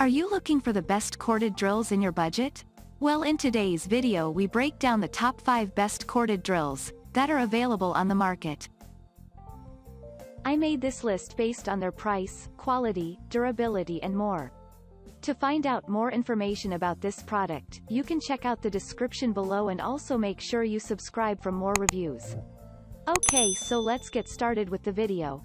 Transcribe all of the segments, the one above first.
Are you looking for the best corded drills in your budget? Well, in today's video we break down the top 5 best corded drills that are available on the market. I made this list based on their price, quality, durability and more. To find out more information about this product, you can check out the description below and also make sure you subscribe for more reviews. Okay, so let's get started with the video.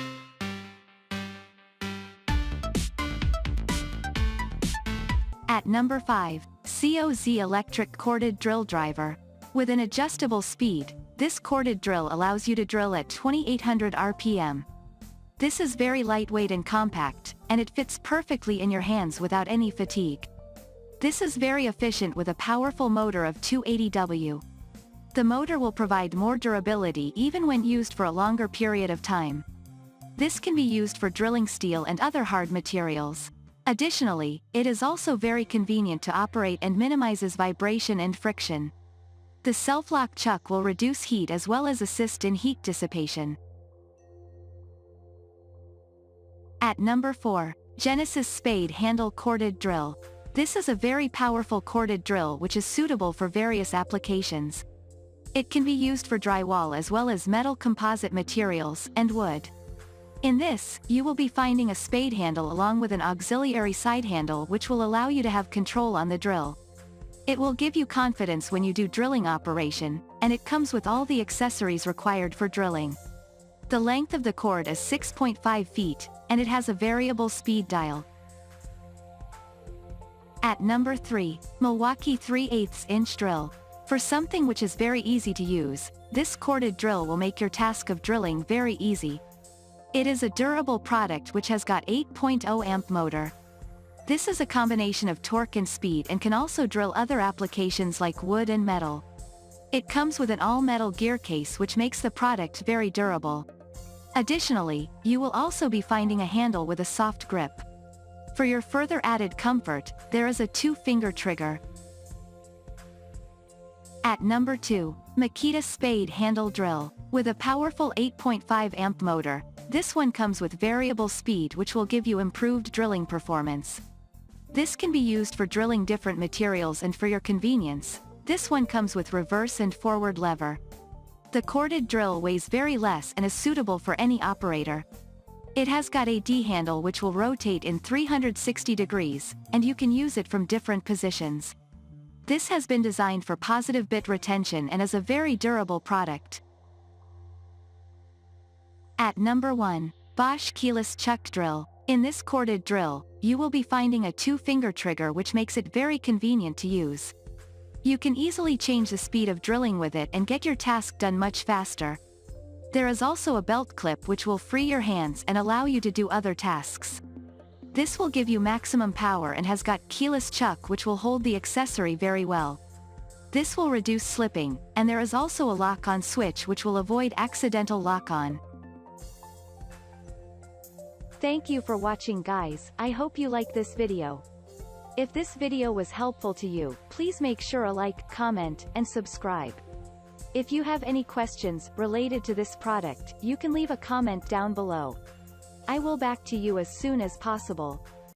At number 5, COZ Electric Corded Drill Driver. With an adjustable speed, this corded drill allows you to drill at 2800 RPM. This is very lightweight and compact, and it fits perfectly in your hands without any fatigue. This is very efficient with a powerful motor of 280 W. The motor will provide more durability even when used for a longer period of time. This can be used for drilling steel and other hard materials. Additionally, it is also very convenient to operate and minimizes vibration and friction. The self-lock chuck will reduce heat as well as assist in heat dissipation. At number 4, Genesis Spade Handle Corded Drill. This is a very powerful corded drill which is suitable for various applications. It can be used for drywall as well as metal composite materials and wood. In this, you will be finding a spade handle along with an auxiliary side handle which will allow you to have control on the drill. It will give you confidence when you do drilling operation, and it comes with all the accessories required for drilling. The length of the cord is 6.5 feet, and it has a variable speed dial. At number 3, Milwaukee 3/8 inch Drill. For something which is very easy to use, this corded drill will make your task of drilling very easy. It is a durable product which has got 8.0 amp motor. This is a combination of torque and speed and can also drill other applications like wood and metal. It comes with an all-metal gear case which makes the product very durable. Additionally, you will also be finding a handle with a soft grip. For your further added comfort, there is a 2-finger trigger. At number 2, Makita Spade Handle Drill. With a powerful 8.5 amp motor, this one comes with variable speed which will give you improved drilling performance. This can be used for drilling different materials, and for your convenience, this one comes with reverse and forward lever. The corded drill weighs very less and is suitable for any operator. It has got a D handle which will rotate in 360 degrees, and you can use it from different positions. This has been designed for positive bit retention and is a very durable product. At number 1, Bosch Keyless Chuck Drill. In this corded drill, you will be finding a 2-finger trigger which makes it very convenient to use. You can easily change the speed of drilling with it and get your task done much faster. There is also a belt clip which will free your hands and allow you to do other tasks. This will give you maximum power and has got keyless chuck which will hold the accessory very well. This will reduce slipping, and there is also a lock-on switch which will avoid accidental lock-on. Thank you for watching, guys. I hope you like this video. If this video was helpful to you, please make sure to like, comment, and subscribe. If you have any questions related to this product, you can leave a comment down below. I will back to you as soon as possible.